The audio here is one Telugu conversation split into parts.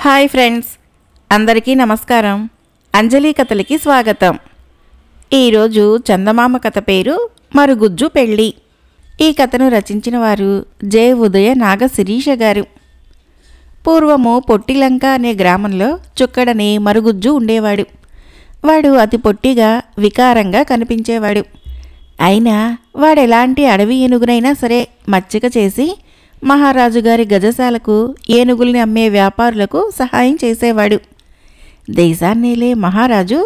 హాయ్ ఫ్రెండ్స్, అందరికీ నమస్కారం. అంజలి కథలకి స్వాగతం. ఈరోజు చందమామ కథ పేరు మరుగుజ్జు పెళ్ళి. ఈ కథను రచించిన వారు జె ఉదయ నాగ శిరీష గారు. పూర్వము పొట్టిలంక అనే గ్రామంలో చుక్కడనే మరుగుజ్జు ఉండేవాడు. వాడు అతి పొట్టిగా వికారంగా కనిపించేవాడు. అయినా వాడెలాంటి అడవి ఏనుగునైనా సరే మచ్చిక చేసి మహారాజుగారి గజశాలకు ఏనుగుల్ని అమ్మే వ్యాపారులకు సహాయం చేసేవాడు. దేశాన్నేలే మహారాజు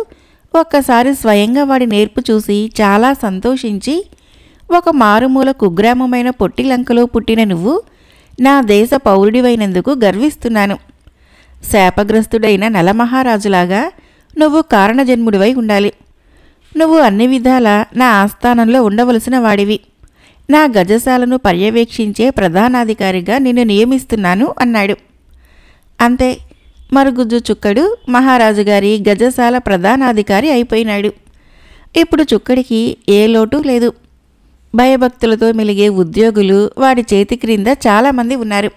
ఒక్కసారి స్వయంగా వాడి నేర్పు చూసి చాలా సంతోషించి, ఒక మారుమూల కుగ్రామమైన పొట్టిలంకలో పుట్టిన నువ్వు నా దేశ పౌరుడివైనందుకు గర్విస్తున్నాను. శాపగ్రస్తుడైన నలమహారాజులాగా నువ్వు కారణజన్ముడివై ఉండాలి. నువ్వు అన్ని విధాలా నా ఆస్థానంలో ఉండవలసిన వాడివి. నా గజశాలను పర్యవేక్షించే ప్రధానాధికారిగా నిన్ను నియమిస్తున్నాను అన్నాడు. అంతే, మరుగుజ్జు చుక్కడు మహారాజుగారి గజశాల ప్రధానాధికారి అయిపోయినాడు. ఇప్పుడు చుక్కడికి ఏ లోటు లేదు. భయభక్తులతో మెలిగే ఉద్యోగులు వాడి చేతి క్రింద చాలామంది ఉన్నారు.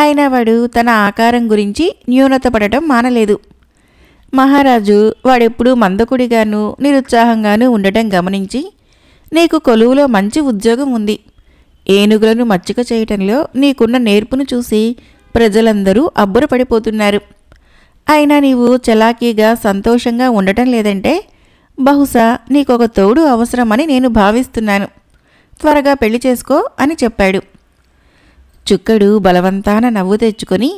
అయినా వాడు తన ఆకారం గురించి న్యూనత పడటం మానలేదు. మహారాజు వాడెప్పుడూ మందకుడిగాను నిరుత్సాహంగానూ ఉండటం గమనించి, నీకు కొలువులో మంచి ఉద్యోగం ఉంది. ఏనుగులను మచ్చిక చేయటంలో నీకున్న నేర్పును చూసి ప్రజలందరూ అబ్బురపడిపోతున్నారు. అయినా నీవు చలాకీగా సంతోషంగా ఉండటం లేదంటే బహుశా నీకొక తోడు అవసరమని నేను భావిస్తున్నాను. త్వరగా పెళ్లి చేసుకో అని చెప్పాడు. చుక్కడు బలవంతాన నవ్వు తెచ్చుకొని,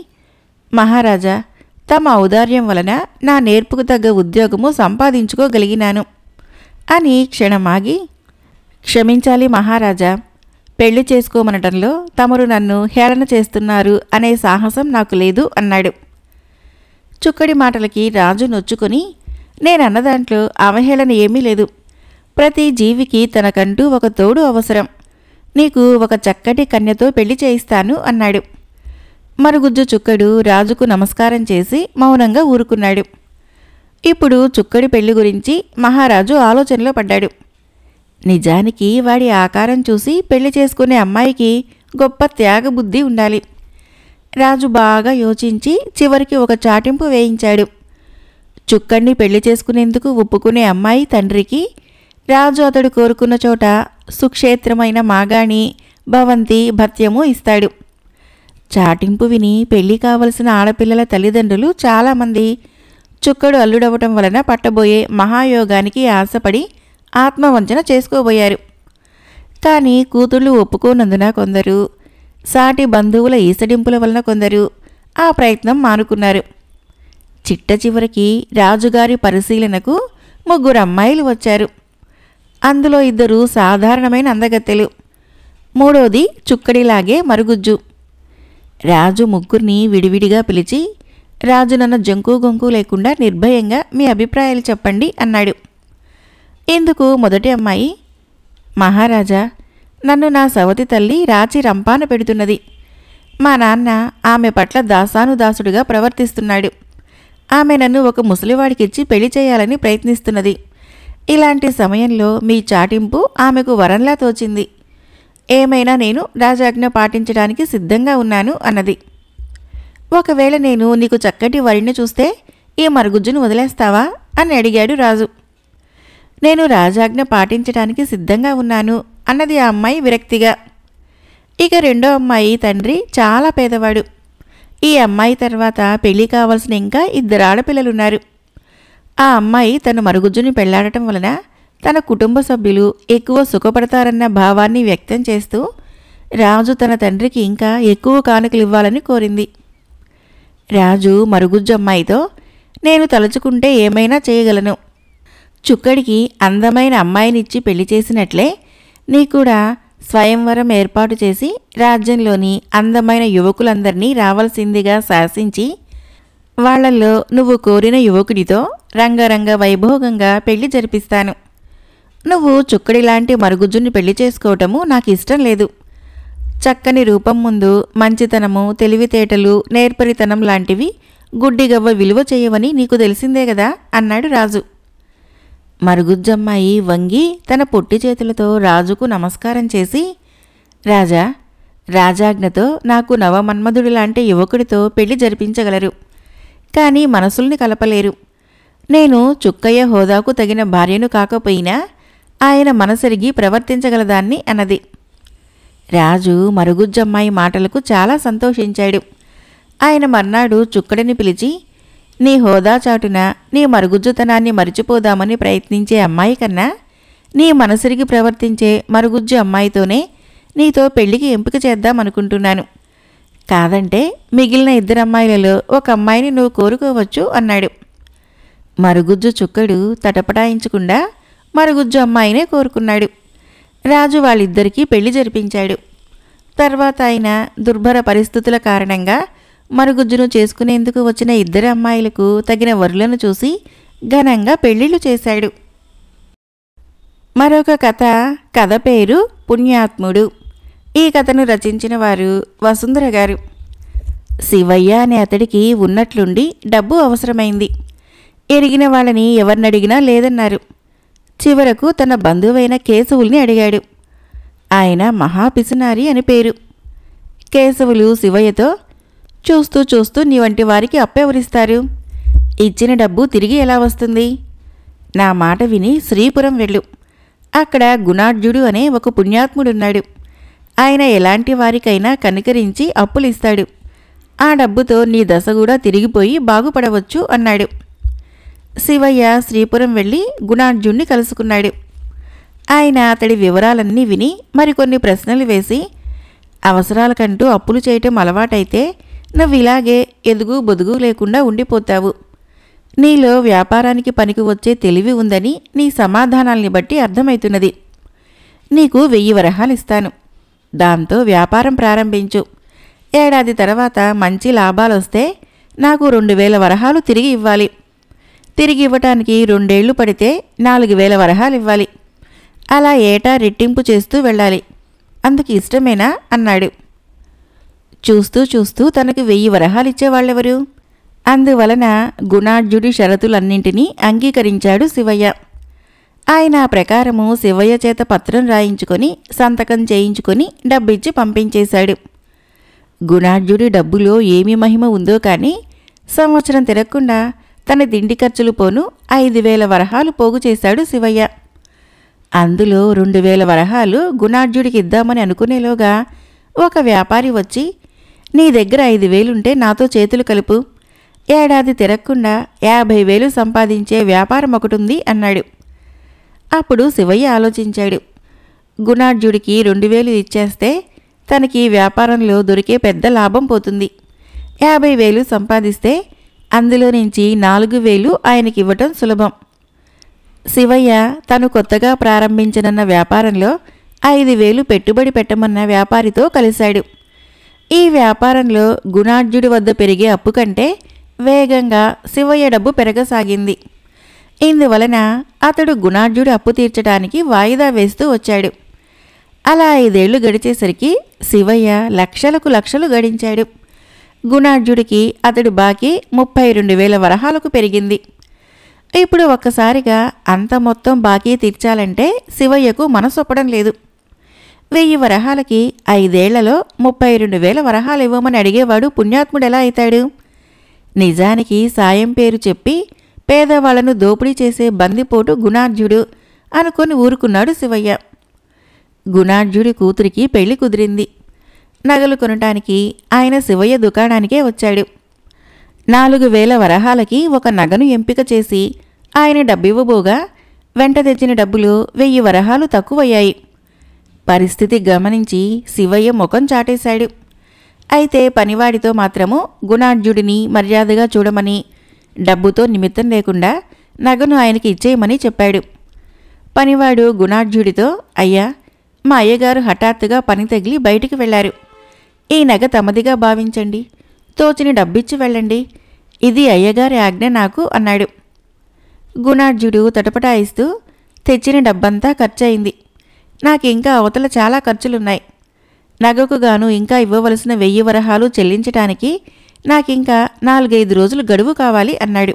మహారాజా, తమ ఔదార్యం వలన నా నేర్పుకు తగ్గ ఉద్యోగము సంపాదించుకోగలిగినాను అని క్షణమాగి, క్షమించాలి మహారాజా, పెళ్లి చేసుకోమనటంలో తమరు నన్ను హేళన చేస్తున్నారు అనే సాహసం నాకు లేదు అన్నాడు. చుక్కడి మాటలకి రాజు నొచ్చుకొని, నేనన్న దాంట్లో అవహేళన ఏమీ లేదు. ప్రతి జీవికి తనకంటూ ఒక తోడు అవసరం. నీకు ఒక చక్కటి కన్యతో పెళ్లి చేయిస్తాను అన్నాడు. మరుగుజ్జు చుక్కడు రాజుకు నమస్కారం చేసి మౌనంగా ఊరుకున్నాడు. ఇప్పుడు చుక్కడి పెళ్లి గురించి మహారాజు ఆలోచనలో పడ్డాడు. నిజానికి వాడి ఆకారం చూసి పెళ్లి చేసుకునే అమ్మాయికి గొప్ప త్యాగబుద్ధి ఉండాలి. రాజు బాగా యోచించి చివరికి ఒక చాటింపు వేయించాడు. చుక్కడిని పెళ్లి చేసుకునేందుకు ఒప్పుకునే అమ్మాయి తండ్రికి రాజు అతడు కోరుకున్న చోట సుక్షేత్రమైన మాగాణి, భవంతి, భత్యము ఇస్తాడు. చాటింపు విని పెళ్లి కావలసిన ఆడపిల్లల తల్లిదండ్రులు చాలామంది చుక్కడు అల్లుడవటం వలన పట్టబోయే మహాయోగానికి ఆశపడి ఆత్మవంచన చేసుకోబోయారు. కానీ కూతుళ్ళు ఒప్పుకోనందున కొందరు, సాటి బంధువుల ఈసడింపుల వలన కొందరు ఆ ప్రయత్నం మానుకున్నారు. చిట్ట చివరికి రాజుగారి పరిశీలనకు 3 అమ్మాయిలు వచ్చారు. అందులో 2 సాధారణమైన అందగత్తెలు, 3వది చుక్కడిలాగే మరుగుజ్జు. రాజు 3 విడివిడిగా పిలిచి, రాజునన్న జంకు గొంకు లేకుండా నిర్భయంగా మీ అభిప్రాయాలు చెప్పండి అన్నాడు. ఇందుకు మొదటి అమ్మాయి, మహారాజా, నన్ను నా సవతి తల్లి రాచి రంపాన పెడుతున్నది. మా నాన్న ఆమె పట్ల దాసానుదాసుడుగా ప్రవర్తిస్తున్నాడు. ఆమె నన్ను ఒక ముసలివాడికిచ్చి పెళ్లి చేయాలని ప్రయత్నిస్తున్నది. ఇలాంటి సమయంలో మీ చాటింపు ఆమెకు వరంలా తోచింది. ఏమైనా నేను రాజాజ్ఞ పాటించడానికి సిద్ధంగా ఉన్నాను అన్నది. ఒకవేళ నేను నీకు చక్కటి వరిని చూస్తే ఈ మరుగుజ్జును వదిలేస్తావా అని అడిగాడు రాజు. నేను రాజాజ్ఞ పాటించడానికి సిద్ధంగా ఉన్నాను అన్నది ఆ అమ్మాయి విరక్తిగా. ఇక రెండో అమ్మాయి తండ్రి చాలా పేదవాడు. ఈ అమ్మాయి తర్వాత పెళ్లి కావాల్సిన ఇంకా 2 ఆడపిల్లలున్నారు. ఆ అమ్మాయి తన మరుగుజ్జుని పెళ్లాడటం వలన తన కుటుంబ సభ్యులు ఎక్కువ సుఖపడతారన్న భావాన్ని వ్యక్తం చేస్తూ రాజు తన తండ్రికి ఇంకా ఎక్కువ కానుకలు ఇవ్వాలని కోరింది. రాజు మరుగుజ్జు అమ్మాయితో, నేను తలుచుకుంటే ఏమైనా చేయగలను. చుక్కడికి అందమైన అమ్మాయినిచ్చి పెళ్లి చేసినట్లే నీ కూడా స్వయంవరం ఏర్పాటు చేసి రాజ్యంలోని అందమైన యువకులందరినీ రావాల్సిందిగా శాసించి వాళ్లల్లో నువ్వు కోరిన యువకుడితో రంగరంగ వైభోగంగా పెళ్లి జరిపిస్తాను. నువ్వు చుక్కడిలాంటి మరుగుజ్జుని పెళ్లి చేసుకోవటము నాకు ఇష్టం లేదు. చక్కని రూపం ముందు మంచితనము, తెలివితేటలు, నేర్పరితనం లాంటివి గుడ్డిగవ్వ విలువ చేయవని నీకు తెలిసిందే కదా అన్నాడు రాజు. మరుగుజ్జమ్మాయి వంగి తన పొట్టి చేతులతో రాజుకు నమస్కారం చేసి, రాజా, రాజాజ్ఞతో నాకు నవమన్మధుడు లాంటి యువకుడితో పెళ్లి జరిపించగలరు. కానీ మనసుల్ని కలపలేరు. నేను చుక్కయ్య హోదాకు తగిన భార్యను కాకపోయినా ఆయన మనసెరిగి ప్రవర్తించగలదాన్ని అన్నది. రాజు మరుగుజ్జమ్మాయి మాటలకు చాలా సంతోషించాడు. ఆయన మర్నాడు చుక్కడిని పిలిచి, నీ హోదా చాటున నీ మరుగుజ్జుతనాన్ని మరిచిపోదామని ప్రయత్నించే అమ్మాయి కన్నా నీ మనసెరిగి ప్రవర్తించే మరుగుజ్జు అమ్మాయితోనే నీతో పెళ్లికి ఎంపిక చేద్దామనుకుంటున్నాను. కాదంటే మిగిలిన 2 అమ్మాయిలలో ఒక అమ్మాయిని నువ్వు కోరుకోవచ్చు అన్నాడు. మరుగుజ్జు చుక్కడు తటపటాయించకుండా మరుగుజ్జు అమ్మాయినే కోరుకున్నాడు. రాజు వాళ్ళిద్దరికీ పెళ్లి జరిపించాడు. తర్వాత ఆయన దుర్భర పరిస్థితుల కారణంగా మరుగుజ్జును చేసుకునేందుకు వచ్చిన 2 అమ్మాయిలకు తగిన వరులను చూసి ఘనంగా పెళ్లిళ్లు చేశాడు. మరొక కథ పేరు పుణ్యాత్ముడు. ఈ కథను రచించిన వారు వసుంధర గారు. శివయ్య అనే అతడికి ఉన్నట్లుండి డబ్బు అవసరమైంది. ఎరిగిన వాళ్ళని ఎవరినడిగినా లేదన్నారు. చివరకు తన బంధువైన కేశవుల్ని అడిగాడు. ఆయన మహాపిసినారి అని పేరు. కేశవులు శివయ్యతో, చూస్తూ చూస్తూ నీ వంటి వారికి అప్పెవరిస్తారు? ఇచ్చిన డబ్బు తిరిగి ఎలా వస్తుంది? నా మాట విని శ్రీపురం వెళ్ళు. అక్కడ గుణాఢ్యుడు అనే ఒక పుణ్యాత్ముడున్నాడు. ఆయన ఎలాంటి వారికైనా కనికరించి అప్పులిస్తాడు. ఆ డబ్బుతో నీ దశ కూడా తిరిగిపోయి బాగుపడవచ్చు అన్నాడు. శివయ్య శ్రీపురం వెళ్ళి గుణాఢ్యుణ్ణి కలుసుకున్నాడు. ఆయన అతడి వివరాలన్నీ విని మరికొన్ని ప్రశ్నలు వేసి, అవసరాలకంటూ అప్పులు చేయటం అలవాటైతే నువ్వు ఇలాగే ఎదుగు బొదుగు లేకుండా ఉండిపోతావు. నీలో వ్యాపారానికి పనికి వచ్చే తెలివి ఉందని నీ సమాధానాల్ని బట్టి అర్థమవుతున్నది. నీకు 1000 వరహాలు ఇస్తాను. దాంతో వ్యాపారం ప్రారంభించు. ఏడాది తర్వాత మంచి లాభాలొస్తే నాకు 2000 వరహాలు తిరిగి ఇవ్వాలి. తిరిగి ఇవ్వటానికి 2 ఏళ్లు పడితే 4000 వరహాలు ఇవ్వాలి. అలా ఏటా రెట్టింపు చేస్తూ వెళ్ళాలి. అందుకు ఇష్టమేనా అన్నాడు. చూస్తూ చూస్తూ తనకు 1000 వరహాలు ఇచ్చేవాళ్ళెవరు? అందువలన గుణాఢ్యుడి షరతులన్నింటినీ అంగీకరించాడు శివయ్య. ఆయన ఆ ప్రకారము శివయ్య చేత పత్రం రాయించుకొని సంతకం చేయించుకొని డబ్బిచ్చి పంపించేశాడు. గుణాఢ్యుడి డబ్బులో ఏమి మహిమ ఉందో కానీ సంవత్సరం తిరగకుండా తన తిండి ఖర్చులు పోను 5000 వరహాలు పోగు చేశాడు శివయ్య. అందులో 2000 వరహాలు గుణాఢ్యుడికి ఇద్దామని అనుకునేలోగా ఒక వ్యాపారి వచ్చి, నీ దగ్గర 5000 ఉంటే నాతో చేతులు కలుపు. ఏడాది తిరగకుండా 50,000 సంపాదించే వ్యాపారం ఒకటుంది అన్నాడు. అప్పుడు శివయ్య ఆలోచించాడు. గుణాఢ్యుడికి 2000 ఇచ్చేస్తే తనకి వ్యాపారంలో దొరికే పెద్ద లాభం పోతుంది. 50,000 సంపాదిస్తే అందులో నుంచి 4,000 ఆయనకివ్వటం సులభం. శివయ్య తను కొత్తగా ప్రారంభించనున్న వ్యాపారంలో 5,000 పెట్టుబడి పెట్టమన్న వ్యాపారితో కలిశాడు. ఈ వ్యాపారంలో గుణాఢ్యుడి వద్ద పెరిగే అప్పు కంటే వేగంగా శివయ్య డబ్బు పెరగసాగింది. ఇందువలన అతడు గుణాఢ్యుడి అప్పు తీర్చడానికి వాయిదా వేస్తూ వచ్చాడు. అలా 5 ఏళ్లు గడిచేసరికి శివయ్య లక్షలకు లక్షలు గడించాడు. గుణాఢ్యుడికి అతడు బాకీ 32,000 వరహాలకు పెరిగింది. ఇప్పుడు ఒక్కసారిగా అంత మొత్తం బాకీ తీర్చాలంటే శివయ్యకు మనసొప్పడం లేదు. 1000 వరహాలకి 5 ఏళ్లలో 32,000 వరహాలు ఇవ్వమని అడిగేవాడు పుణ్యాత్ముడెలా అవుతాడు? నిజానికి సాయం పేరు చెప్పి పేదవాళ్లను దోపిడీ చేసే బందిపోటు గుణాఢ్యుడు అనుకొని ఊరుకున్నాడు శివయ్య. గుణాఢ్యుడి కూతురికి పెళ్లి కుదిరింది. నగలు కొనటానికి ఆయన శివయ్య దుకాణానికే వచ్చాడు. 4,000 వరహాలకి ఒక నగను ఎంపిక చేసి ఆయన డబ్బివ్వబోగా వెంట తెచ్చిన డబ్బులు 1000 వరహాలు తక్కువయ్యాయి. పరిస్థితి గమనించి శివయ్య ముఖం చాటేశాడు. అయితే పనివాడితో మాత్రము గుణాఢ్యుడిని మర్యాదగా చూడమని, డబ్బుతో నిమిత్తం లేకుండా నగను ఆయనకి ఇచ్చేయమని చెప్పాడు. పనివాడు గుణాఢ్యుడితో, అయ్యా, మా అయ్యగారు హఠాత్తుగా పని తగిలి బయటికి వెళ్లారు. ఈ నగ తమదిగా భావించండి, తోచిన డబ్బిచ్చి వెళ్ళండి. ఇది అయ్యగారి ఆజ్ఞ నాకు అన్నాడు. గుణాఢ్యుడు తటపటాయిస్తూ, తెచ్చిన డబ్బంతా ఖర్చయింది. నాకింకా అవతల చాలా ఖర్చులున్నాయి. నగకు గాను ఇంకా ఇవ్వవలసిన 1000 వరహాలు చెల్లించటానికి నాకింకా 4-5 రోజులు గడువు కావాలి అన్నాడు.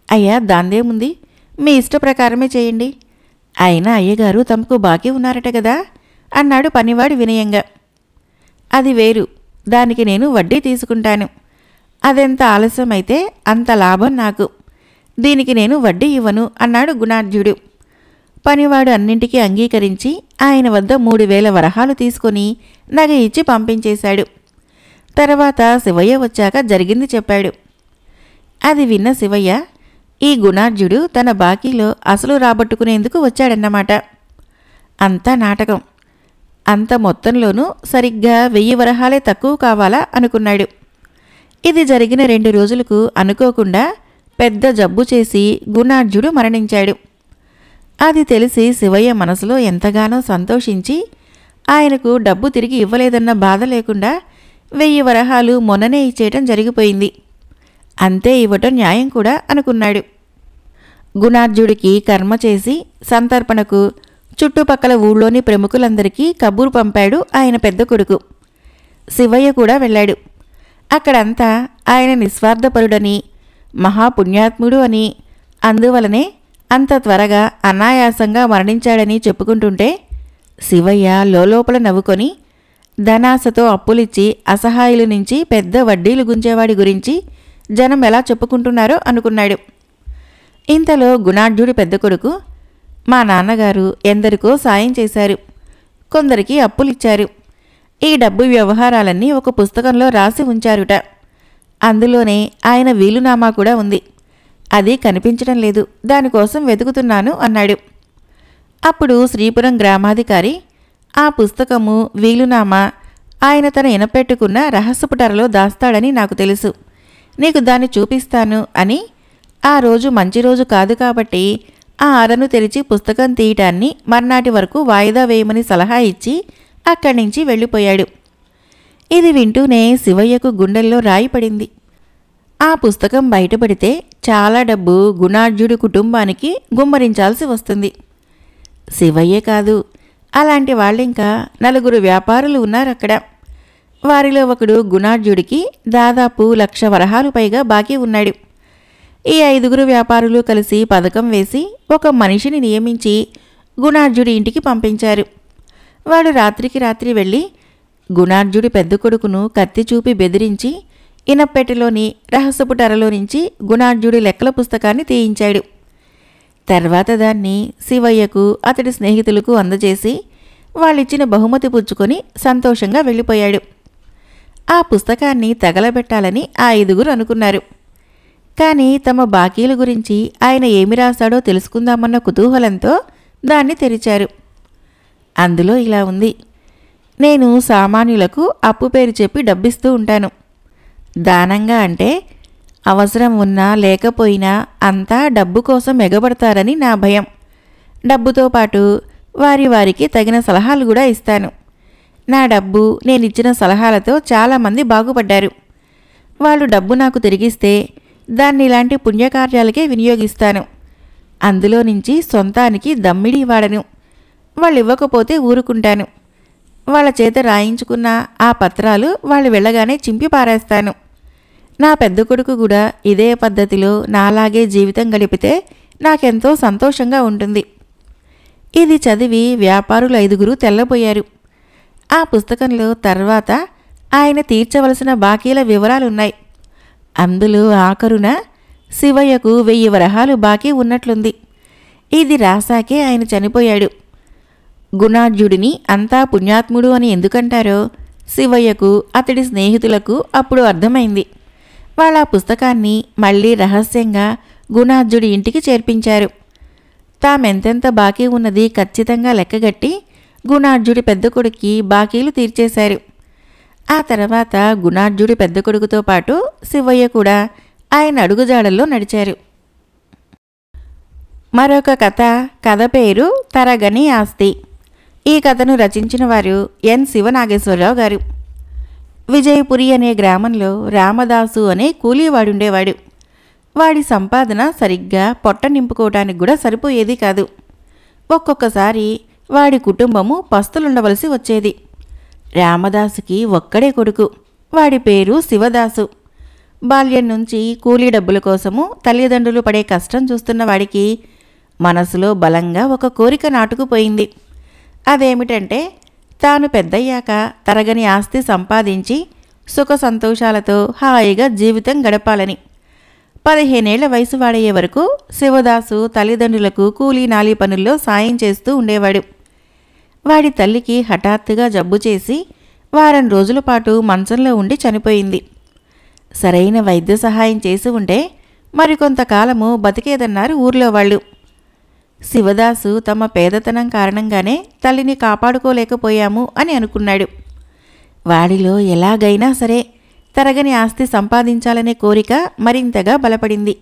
అయ్యా, దాందేముంది, మీ ఇష్టప్రకారమే చేయండి. అయినా అయ్యగారు తమకు బాకీ ఉన్నారట కదా అన్నాడు పనివాడు వినయంగా. అది వేరు, దానికి నేను వడ్డీ తీసుకుంటాను. అదెంత ఆలస్యమైతే అంత లాభం నాకు. దీనికి నేను వడ్డీ ఇవ్వను అన్నాడు గుణాఢ్యుడు. పనివాడు అన్నింటికీ అంగీకరించి ఆయన వద్ద 3000 వరహాలు తీసుకుని నగ ఇచ్చి పంపించేశాడు. తర్వాత శివయ్య వచ్చాక జరిగింది చెప్పాడు. అది విన్న శివయ్య, ఈ గుణాఢ్యుడు తన బాకీలో అసలు రాబట్టుకునేందుకు వచ్చాడన్నమాట. అంతా నాటకం. అంత మొత్తంలోనూ సరిగ్గా 1000 వరహాలే తక్కువ కావాలా అనుకున్నాడు. ఇది జరిగిన 2 రోజులకు అనుకోకుండా పెద్ద జబ్బు చేసి గుణాఢ్యుడు మరణించాడు. అది తెలిసి శివయ్య మనసులో ఎంతగానో సంతోషించి ఆయనకు డబ్బు తిరిగి ఇవ్వలేదన్న బాధ లేకుండా 1000 వరహాలు మొన్ననే ఇచ్చేయటం జరిగిపోయింది. అంతే ఇవ్వటం న్యాయం కూడా అనుకున్నాడు. గుణాఢ్యుడికి కర్మ చేసి సంతర్పణకు చుట్టుపక్కల ఊళ్ళోని ప్రముఖులందరికీ కబురు పంపాడు ఆయన పెద్ద కొడుకు. శివయ్య కూడా వెళ్ళాడు. అక్కడంతా ఆయన నిస్వార్థపరుడని, మహాపుణ్యాత్ముడు అని, అందువలనే అంత త్వరగా అనాయాసంగా మరణించాడని చెప్పుకుంటుంటే శివయ్య లోపల నవ్వుకొని ధనాశతో అప్పులిచ్చి అసహాయుల నుంచి పెద్ద వడ్డీలు గుంచేవాడి గురించి జనం ఎలా చెప్పుకుంటున్నారో అనుకున్నాడు. ఇంతలో గుణాఢ్యుడి పెద్ద కొడుకు, మా నాన్నగారు ఎందరికో సాయం చేశారు, కొందరికి అప్పులిచ్చారు. ఈ డబ్బు వ్యవహారాలన్నీ ఒక పుస్తకంలో రాసి ఉంచారుట. అందులోనే ఆయన వీలునామా కూడా ఉంది. అది కనిపించడం లేదు, దానికోసం వెతుకుతున్నాను అన్నాడు. అప్పుడు శ్రీపురం గ్రామాధికారి, ఆ పుస్తకము వీలునామా ఆయన తన ఇనపెట్టుకున్న రహస్యపుటరలో దాస్తాడని నాకు తెలుసు, నీకు దాన్ని చూపిస్తాను అని ఆ రోజు మంచి రోజు కాదు కాబట్టి ఆ అరను తెరిచి పుస్తకం తీయటాన్ని మర్నాటి వరకు వాయిదా వేయమని సలహా ఇచ్చి అక్కడి నుంచి వెళ్ళిపోయాడు. ఇది వింటూనే శివయ్యకు గుండెల్లో రాయి పడింది. ఆ పుస్తకం బయటపడితే చాలా డబ్బు గుణాఢ్యుడి కుటుంబానికి గుమ్మరించాల్సి వస్తుంది. శివయ్యే కాదు, అలాంటి వాళ్ళింకా 4 వ్యాపారులు ఉన్నారక్కడ. వారిలో ఒకడు గుణాఢ్యుడికి దాదాపు 1,00,000 వరహాలు పైగా బాకీ ఉన్నాడు. ఈ 5 వ్యాపారులు కలిసి పథకం వేసి ఒక మనిషిని నియమించి గుణాఢ్యుడి ఇంటికి పంపించారు. వాడు రాత్రికి రాత్రి వెళ్ళి గుణాఢ్యుడి పెద్ద కొడుకును కత్తి చూపి బెదిరించి ఇనప్పెట్టెలోని రహస్యపుటరలో నుంచి గుణాఢ్యుడి లెక్కల పుస్తకాన్ని తీయించాడు. తర్వాత దాన్ని శివయ్యకు అతడి స్నేహితులకు అందజేసి వాళ్ళిచ్చిన బహుమతి పుచ్చుకొని సంతోషంగా వెళ్ళిపోయాడు. ఆ పుస్తకాన్ని తగలబెట్టాలని ఆ 5 అనుకున్నారు. కానీ తమ బాకీల గురించి ఆయన ఏమి రాశాడో తెలుసుకుందామన్న కుతూహలంతో దాన్ని తెరిచారు. అందులో ఇలా ఉంది: నేను సామాన్యులకు అప్పు పేరు చెప్పి డబ్బిస్తూ ఉంటాను. దానంగా అంటే అవసరం ఉన్నా లేకపోయినా అంతా డబ్బు కోసం ఎగబడతారని నా భయం. డబ్బుతో పాటు వారికి తగిన సలహాలు కూడా ఇస్తాను. నా డబ్బు నేనిచ్చిన సలహాలతో చాలామంది బాగుపడ్డారు. వాళ్ళు డబ్బు నాకు తిరిగిస్తే దాన్ని ఇలాంటి పుణ్యకార్యాలకే వినియోగిస్తాను. అందులో నుంచి సొంతానికి దమ్మిడి వాడను. వాళ్ళు ఇవ్వకపోతే ఊరుకుంటాను. వాళ్ళ చేత రాయించుకున్న ఆ పత్రాలు వాళ్ళు వెళ్ళగానే చింపి పారేస్తాను. నా పెద్ద కొడుకు కూడా ఇదే పద్ధతిలో నాలాగే జీవితం గడిపితే నాకెంతో సంతోషంగా ఉంటుంది. ఇది చదివి వ్యాపారులు 5 తెల్లబోయారు. ఆ పుస్తకంలో తర్వాత ఆయన తీర్చవలసిన బాకీల వివరాలున్నాయి. అందులో ఆఖరున శివయ్యకు 1000 వరహాలు బాకీ ఉన్నట్లుంది. ఇది రాసాకే ఆయన చనిపోయాడు. గుణాఢ్యుడిని అంతా పుణ్యాత్ముడు అని ఎందుకంటారో శివయ్యకు అతడి స్నేహితులకు అప్పుడు అర్థమైంది. వాళ్ళ పుస్తకాన్ని మళ్ళీ రహస్యంగా గుణాఢ్యుడి ఇంటికి చేర్పించారు. తామెంతెంత బాకీ ఉన్నది ఖచ్చితంగా లెక్కగట్టి గుణాఢ్యుడి పెద్ద కొడుక్కి బాకీలు తీర్చేశారు. ఆ తర్వాత గుణాఢ్యుడి పెద్ద కొడుకుతో పాటు శివయ్య కూడా ఆయన అడుగుజాడల్లో నడిచారు. మరొక కథ పేరు తరగని ఆస్తి. ఈ కథను రచించిన వారు ఎన్ శివనాగేశ్వరరావు గారు. విజయపురి అనే గ్రామంలో రామదాసు అనే కూలీవాడుండేవాడు. వాడి సంపాదన సరిగ్గా పొట్ట నింపుకోవటానికి కూడా సరిపోయేది కాదు. ఒక్కొక్కసారి వాడి కుటుంబము పస్తులుండవలసి వచ్చేది. రామదాసుకి ఒక్కడే కొడుకు. వాడి పేరు శివదాసు. బాల్యం నుంచి కూలీ డబ్బుల కోసము తల్లిదండ్రులు పడే కష్టం చూస్తున్న వాడికి మనసులో బలంగా ఒక కోరిక నాటుకుపోయింది. అదేమిటంటే తాను పెద్దయ్యాక తరగని ఆస్తి సంపాదించి సుఖ సంతోషాలతో హాయిగా జీవితం గడపాలని. 15 ఏళ్ల వయసు వాడయ్యే వరకు శివదాసు తల్లిదండ్రులకు కూలీ నాలీ పనుల్లో సాయం చేస్తూ ఉండేవాడు. వాడి తల్లికి హఠాత్తుగా జబ్బు చేసి వారం రోజుల పాటు మంచంలో ఉండి చనిపోయింది. సరైన వైద్య సహాయం చేసి ఉంటే మరికొంతకాలము బతికేదన్నారు ఊర్లో వాళ్ళు. శివదాసు తమ పేదతనం కారణంగానే తల్లిని కాపాడుకోలేకపోయాము అని అనుకున్నాడు. వాడిలో ఎలాగైనా సరే తరగని ఆస్తి సంపాదించాలనే కోరిక మరింతగా బలపడింది.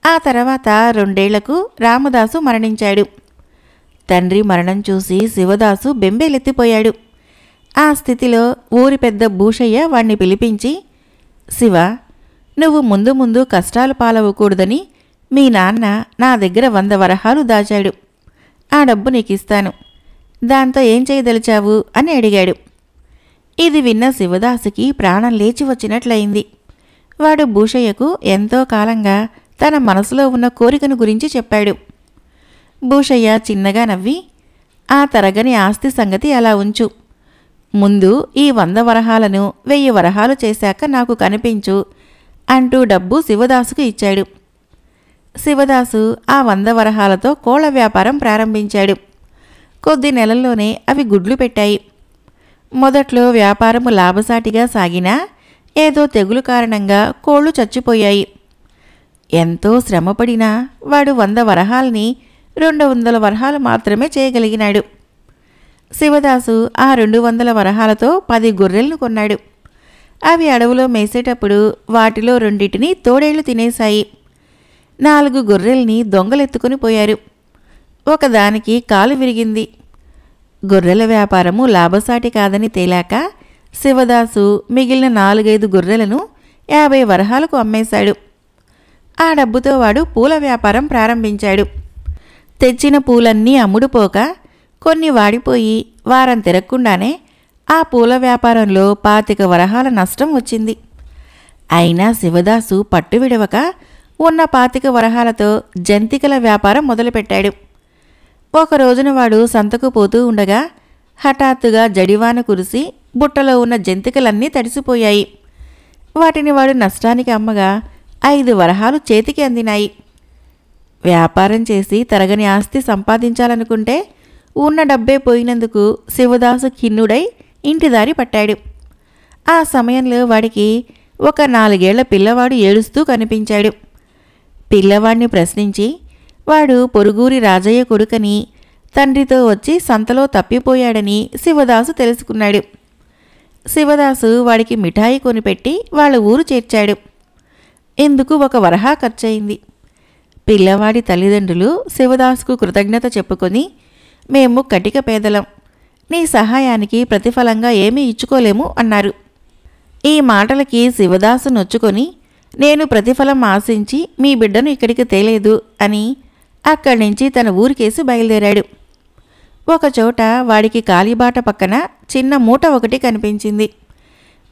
ఆ తర్వాత 2 ఏళ్లకు రామదాసు మరణించాడు. తండ్రి మరణం చూసి శివదాసు బెంబేలెత్తిపోయాడు. ఆ స్థితిలో ఊరి పెద్ద భూషయ్య వాణ్ణి పిలిపించి, శివ, నువ్వు ముందు ముందు కష్టాలు పాలవకూడదని మీ నాన్న నా దగ్గర 100 వరహాలు దాచాడు. ఆ డబ్బు నీకిస్తాను. దాంతో ఏం చేయదలిచావు అని అడిగాడు. ఇది విన్న శివదాసుకి ప్రాణం లేచి వచ్చినట్లయింది. వాడు భూషయ్యకు ఎంతో కాలంగా తన మనసులో ఉన్న కోరికను గురించి చెప్పాడు. భూషయ్య చిన్నగా నవ్వి, ఆ తరగని ఆస్తి సంగతి అలా ఉంచు. ముందు ఈ 100 వరహాలను 1000 వరహాలు చేశాక నాకు కనిపించు అంటూ డబ్బు శివదాసుకు ఇచ్చాడు. శివదాసు ఆ 100 వరహాలతో కోళ్ల వ్యాపారం ప్రారంభించాడు. కొద్ది నెలల్లోనే అవి గుడ్లు పెట్టాయి. మొదట్లో వ్యాపారము లాభసాటిగా సాగినా ఏదో తెగులు కారణంగా కోళ్లు చచ్చిపోయాయి. ఎంతో శ్రమపడినా వాడు 100 వరహాల్ని 200 వరహాలు మాత్రమే చేయగలిగినాడు. శివదాసు ఆ 200 వరహాలతో 10 గొర్రెలను కొన్నాడు. అవి అడవిలో మేసేటప్పుడు వాటిలో 2 తోడేళ్లు తినేశాయి. 4 గొర్రెల్ని దొంగలెత్తుకుని పోయారు. ఒకదానికి కాలు విరిగింది. గొర్రెల వ్యాపారము లాభసాటి కాదని తేలాక శివదాసు మిగిలిన 4-5 గొర్రెలను 50 వరహాలకు అమ్మేశాడు. ఆ డబ్బుతో వాడు పూల వ్యాపారం ప్రారంభించాడు. తెచ్చిన పూలన్నీ అమ్ముడుపోక కొన్ని వాడిపోయి వారం తిరగకుండానే ఆ పూల వ్యాపారంలో 25 వరహాల నష్టం వచ్చింది. అయినా శివదాసు పట్టు విడవక ఉన్న 25 వరహాలతో జంతికల వ్యాపారం మొదలుపెట్టాడు. ఒక రోజున వాడు సంతకు పోతూ ఉండగా హఠాత్తుగా జడివాన కురిసి బుట్టలో ఉన్న జంతికలన్నీ తడిసిపోయాయి. వాటిని వాడు నష్టానికి అమ్మగా 5 వరహాలు చేతికి అందినాయి. వ్యాపారం చేసి తరగని ఆస్తి సంపాదించాలనుకుంటే ఉన్న డబ్బే పోయినందుకు శివదాసు ఖిన్నుడై ఇంటిదారి పట్టాడు. ఆ సమయంలో వాడికి ఒక 4 ఏళ్ల పిల్లవాడు ఏడుస్తూ కనిపించాడు. పిల్లవాడిని ప్రశ్నించి వాడు పొరుగురి రాజయ్య కొడుకని, తండ్రితో వచ్చి సంతలో తప్పిపోయాడని శివదాసు తెలుసుకున్నాడు. శివదాసు వాడికి మిఠాయి కొనిపెట్టి వాళ్ళ ఊరు చేర్చాడు. ఇందుకు 1 వరహా ఖర్చయింది. పిల్లవాడి తల్లిదండ్రులు శివదాసుకు కృతజ్ఞత చెప్పుకొని, మేము కటిక పేదలం, నీ సహాయానికి ప్రతిఫలంగా ఏమీ ఇచ్చుకోలేము అన్నారు. ఈ మాటలకి శివదాసు నొచ్చుకొని, నేను ప్రతిఫలం ఆశించి మీ బిడ్డను ఇక్కడికి తేలేదు అని అక్కడి నుంచి తన ఊరికేసి బయలుదేరాడు. ఒకచోట వాడికి కాలిబాట పక్కన చిన్న మూట ఒకటి కనిపించింది.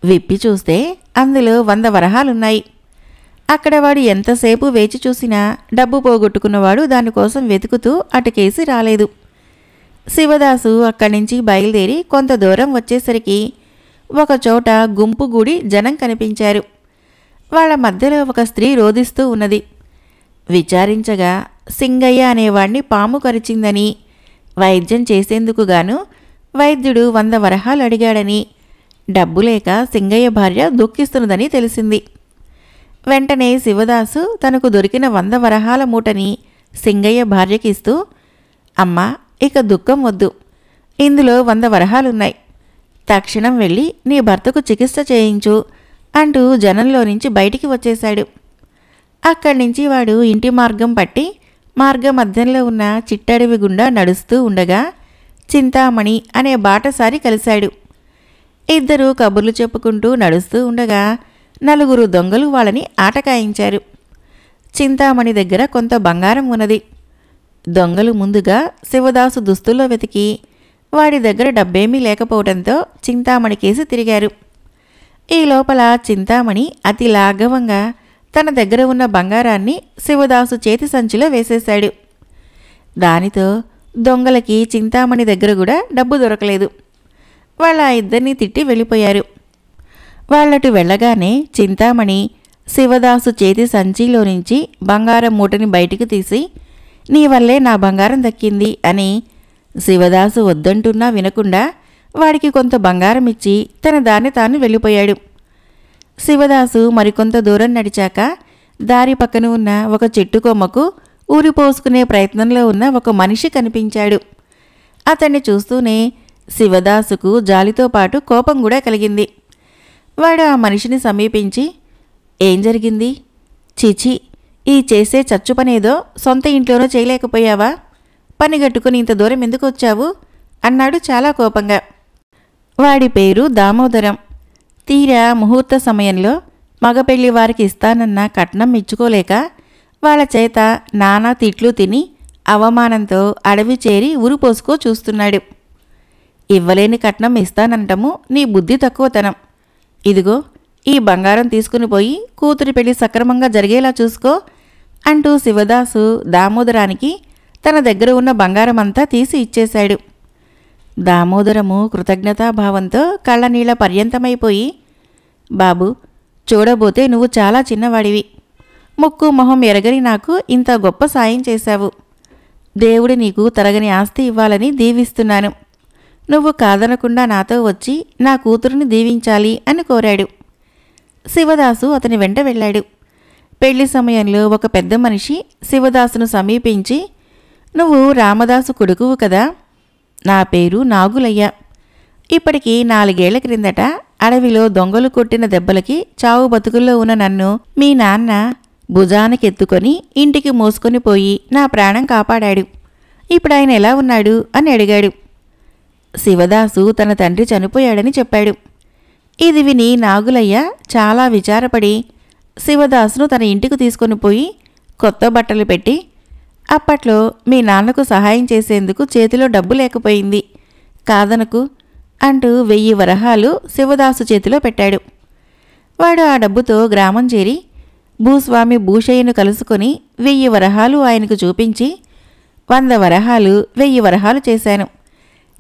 విప్పి చూస్తే అందులో 100 వరహాలున్నాయి. అక్కడ వాడు ఎంతసేపు వేచి చూసినా డబ్బు పోగొట్టుకున్నవాడు దానికోసం వెతుకుతూ అటుకేసి రాలేదు. శివదాసు అక్కడి నుంచి బయలుదేరి కొంత దూరం వచ్చేసరికి ఒకచోట గుంపు గూడి జనం కనిపించారు. వాళ్ళ మధ్యలో ఒక స్త్రీ రోదిస్తూ ఉన్నది. విచారించగా సింగయ్య అనేవాణ్ణి పాము కరిచిందని, వైద్యం చేసేందుకు గాను వైద్యుడు 100 వరహాలు అడిగాడని, డబ్బు లేక సింగయ్య భార్య దుఃఖిస్తున్నదని తెలిసింది. వెంటనే శివదాసు తనకు దొరికిన 100 వరహాల మూటని సింగయ్య భార్యకిస్తూ, అమ్మా, ఇక దుఃఖం వద్దు, ఇందులో 100 వరహాలున్నాయి, తక్షణం వెళ్ళి నీ భర్తకు చికిత్స చేయించు అంటూ జనంలో నుంచి బయటికి వచ్చేశాడు. అక్కడి నుంచి వాడు ఇంటి మార్గం పట్టి మార్గ మధ్యంలో ఉన్న చిట్టడవి గుండా నడుస్తూ ఉండగా చింతామణి అనే బాటసారి కలిశాడు. ఇద్దరూ కబుర్లు చెప్పుకుంటూ నడుస్తూ ఉండగా 4 దొంగలు వాళ్ళని ఆటకాయించారు. చింతామణి దగ్గర కొంత బంగారం ఉన్నది. దొంగలు ముందుగా శివదాసు దుస్తుల్లో వెతికి వాడి దగ్గర డబ్బేమీ లేకపోవడంతో చింతామణి కేసి తిరిగారు. ఈ లోపల చింతామణి అతి లాఘవంగా తన దగ్గర ఉన్న బంగారాన్ని శివదాసు చేతి సంచిలో వేసేశాడు. దానితో దొంగలకి చింతామణి దగ్గర కూడా డబ్బు దొరకలేదు. వాళ్ళ ఇద్దరిని తిట్టి వెళ్ళిపోయారు. వాళ్ళటు వెళ్ళగానే చింతామణి శివదాసు చేతి సంచిలో నుంచి బంగారం మూటని బయటికి తీసి, నీ వల్లే నా బంగారం దక్కింది అని శివదాసు వద్దంటున్నా వినకుండా వాడికి కొంత బంగారం ఇచ్చి తన దాన్ని తాను వెళ్ళిపోయాడు. శివదాసు మరికొంత దూరం నడిచాక దారి పక్కన ఉన్న ఒక చెట్టు కొమ్మకు ఊరిపోసుకునే ప్రయత్నంలో ఉన్న ఒక మనిషి కనిపించాడు. అతన్ని చూస్తూనే శివదాసుకు జాలితో పాటు కోపం కూడా కలిగింది. వాడు ఆ మనిషిని సమీపించి, ఏం జరిగింది? చీచి, ఈ చేసే చచ్చు పనేదో సొంత ఇంట్లోనూ చేయలేకపోయావా? పనిగట్టుకుని ఇంత దూరం ఎందుకు వచ్చావు అన్నాడు చాలా కోపంగా. వాడి పేరు దామోదరం. తీరా ముహూర్త సమయంలో మగపెళ్లి వారికి ఇస్తానన్న కట్నం ఇచ్చుకోలేక వాళ్ళ చేత నానా తిట్లు తిని అవమానంతో అడవి చేరి ఉరిపోసుకో చూస్తున్నాడు. ఇవ్వలేని కట్నం ఇస్తానంటము నీ బుద్ధి తక్కువతనం. ఇదిగో ఈ బంగారం తీసుకుని పోయి కూతురి పెళ్లి సక్రమంగా జరిగేలా చూసుకో అంటూ శివదాసు దామోదరానికి తన దగ్గర ఉన్న బంగారమంతా తీసి ఇచ్చేశాడు. దామోదరము కృతజ్ఞతాభావంతో కళ్ళనీళ్ల పర్యంతమైపోయి, బాబు, చూడబోతే నువ్వు చాలా చిన్నవాడివి. ముక్కు మొహం ఎరగని నాకు ఇంత గొప్ప సాయం చేశావు. దేవుడు నీకు తరగని ఆస్తి ఇవ్వాలని దీవిస్తున్నాను. నువ్వు కాదనకుండా నాతో వచ్చి నా కూతురుని దీవించాలి అని కోరాడు. శివదాసు అతని వెంట వెళ్ళాడు. పెళ్లి సమయంలో ఒక పెద్ద మనిషి శివదాసును సమీపించి, నువ్వు రామదాసు కొడుకువు కదా? నా పేరు నాగులయ్య. ఇప్పటికి 4 ఏళ్ల క్రిందట అడవిలో దొంగలు కొట్టిన దెబ్బలకి చావు బతుకుల్లో ఉన్న నన్ను మీ నాన్న భుజానకెత్తుకొని ఇంటికి మోసుకొని పోయి నా ప్రాణం కాపాడాడు. ఇప్పుడు ఆయన ఎలా ఉన్నాడు అని అడిగాడు. శివదాసు తన తండ్రి చనిపోయాడని చెప్పాడు. ఇది విని నాగులయ్య చాలా విచారపడి శివదాసును తన ఇంటికి తీసుకొని పోయి కొత్త బట్టలు పెట్టి, అప్పట్లో మీ నాన్నకు సహాయం చేసేందుకు చేతిలో డబ్బు లేకపోయింది, కాదనకు అంటూ 1000 వరహాలు శివదాసు చేతిలో పెట్టాడు. వాడు ఆ డబ్బుతో గ్రామం చేరి భూస్వామి భూషయ్యను కలుసుకొని 1000 వరహాలు ఆయనకు చూపించి, 100 వరహాలు 1000 వరహాలు చేశాను.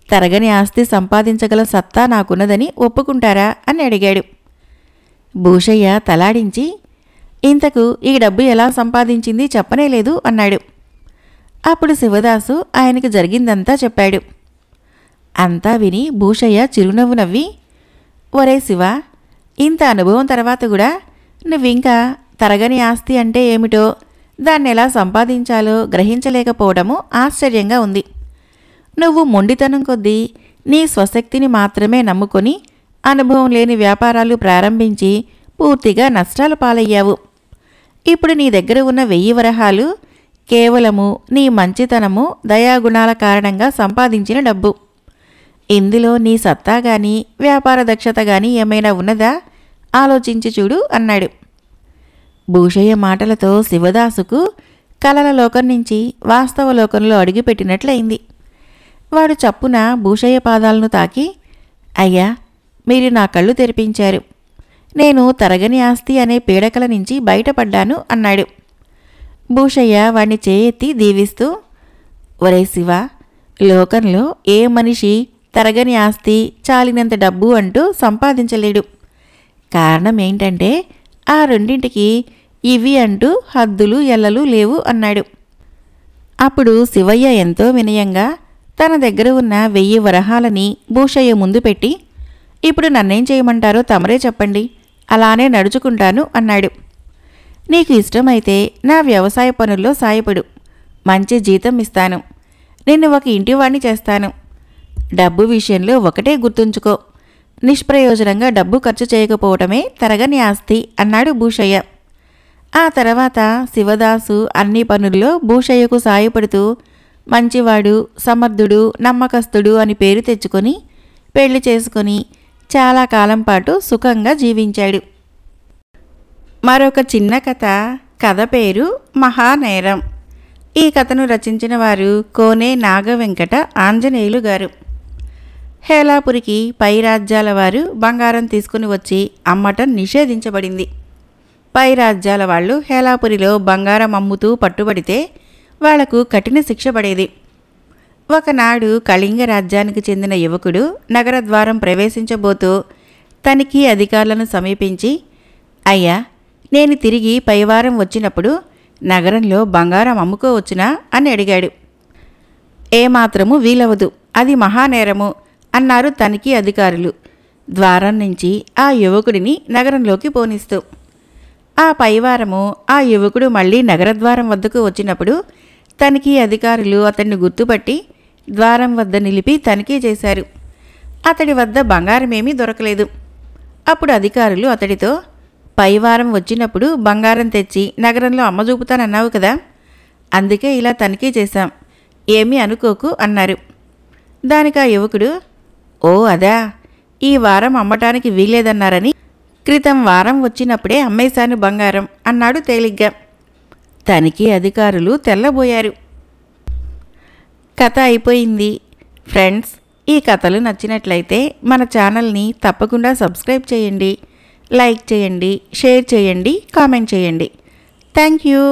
తరగని ఆస్తి సంపాదించగల సత్తా నాకున్నదని ఒప్పుకుంటారా అని అడిగాడు. భూషయ్య తలాడించి, ఇంతకు ఈ డబ్బు ఎలా సంపాదించింది చెప్పనేలేదు అన్నాడు. అప్పుడు శివదాసు ఆయనకు జరిగిందంతా చెప్పాడు. అంతా విని భూషయ్య చిరునవ్వు నవ్వి, ఒరే శివ, ఇంత అనుభవం తర్వాత కూడా నువ్వింకా తరగని ఆస్తి అంటే ఏమిటో, దాన్ని ఎలా సంపాదించాలో గ్రహించలేకపోవడము ఆశ్చర్యంగా ఉంది. నువ్వు మొండితనం కొద్దీ నీ స్వశక్తిని మాత్రమే నమ్ముకొని అనుభవం లేని వ్యాపారాలు ప్రారంభించి పూర్తిగా నష్టాల పాలయ్యావు. ఇప్పుడు నీ దగ్గర ఉన్న 1000 వరహాలు కేవలము నీ మంచితనము దయాగుణాల కారణంగా సంపాదించిన డబ్బు. ఇందులో నీ సత్తా గాని వ్యాపార దక్షత గాని ఏమైనా ఉన్నదా? ఆలోచించి చూడు అన్నాడు. భూషయ్య మాటలతో శివదాసుకు కలల లోకం నుంచి వాస్తవ లోకంలో అడుగుపెట్టినట్లయింది. వాడు చప్పున భూషయ్య పాదాలను తాకి, అయ్యా, మీరు నా కళ్ళు తెరిపించారు. నేను తరగని ఆస్తి అనే పీడకల నుంచి బయటపడ్డాను అన్నాడు. భూషయ్య వాణ్ణి చేయెత్తి దీవిస్తూ, ఒరే శివ, లోకంలో ఏ మనిషి తరగని ఆస్తి చాలినంత డబ్బు అంటూ సంపాదించలేడు. కారణం ఏంటంటే ఆ రెండింటికి ఇవి అంటూ హద్దులు ఎల్లలు లేవు అన్నాడు. అప్పుడు శివయ్య ఎంతో వినయంగా తన దగ్గర ఉన్న 1000 వరహాలని భూషయ్య ముందు పెట్టి, ఇప్పుడు నన్నేం చేయమంటారో తమరే చెప్పండి, అలానే నడుచుకుంటాను అన్నాడు. నీకు ఇష్టమైతే నా వ్యవసాయ పనుల్లో సాయపడు, మంచి జీతం ఇస్తాను, నిన్ను ఒక ఇంటివాణ్ణి చేస్తాను. డబ్బు విషయంలో ఒకటే గుర్తుంచుకో, నిష్ప్రయోజనంగా డబ్బు ఖర్చు చేయకపోవటమే తరగని ఆస్తి అన్నాడు భూషయ్య. ఆ తర్వాత శివదాసు అన్ని పనుల్లో భూషయ్యకు సాయపడుతూ మంచివాడు, సమర్థుడు, నమ్మకస్తుడు అని పేరు తెచ్చుకొని పెళ్లి చేసుకొని చాలా కాలం పాటు సుఖంగా జీవించాడు. మరొక చిన్న కథ పేరు మహానేరం. ఈ కథను రచించిన వారు కోనే నాగవెంకట ఆంజనేయులు గారు. హేలాపురికి పై రాజ్యాల వారు బంగారం తీసుకుని వచ్చి అమ్మటం నిషేధించబడింది. పై రాజ్యాల వాళ్ళు హేలాపురిలో బంగారం అమ్ముతూ పట్టుబడితే వాళ్లకు కఠిన శిక్ష పడేది. ఒకనాడు కళింగ రాజ్యానికి చెందిన యువకుడు నగరద్వారం ప్రవేశించబోతూ తనిఖీ అధికారులను సమీపించి, అయ్యా, నేను తిరిగి పైవారం వచ్చినప్పుడు నగరంలో బంగారం అమ్ముకోవచ్చునా అని అడిగాడు. ఏమాత్రము వీలవదు, అది మహానేరము అన్నారు తనిఖీ అధికారులు, ద్వారం నుంచి ఆ యువకుడిని నగరంలోకి పోనిస్తూ. ఆ పైవారము ఆ యువకుడు మళ్ళీ నగరద్వారం వద్దకు వచ్చినప్పుడు తనిఖీ అధికారులు అతన్ని గుర్తుపట్టి ద్వారం వద్ద నిలిపి తనిఖీ చేశారు. అతడి వద్ద బంగారమేమీ దొరకలేదు. అప్పుడు అధికారులు అతడితో, పైవారం వచ్చినప్పుడు బంగారం తెచ్చి నగరంలో అమ్మజూపుతానన్నావు కదా, అందుకే ఇలా తనిఖీ చేశాం, ఏమీ అనుకోకు అన్నారు. దానికి ఆ యువకుడు, ఓ అదా, ఈ వారం అమ్మటానికి వీల్లేదన్నారని క్రితం వారం వచ్చినప్పుడే అమ్మేశాను బంగారం అన్నాడు తేలిగ్గా. తనిఖీ అధికారులు తెల్లబోయారు. కథ అయిపోయింది. ఫ్రెండ్స్, ఈ కథలు నచ్చినట్లయితే మన ఛానల్ని తప్పకుండా సబ్స్క్రైబ్ చేయండి, లైక్ చేయండి, షేర్ చేయండి, కామెంట్ చేయండి. Thank you.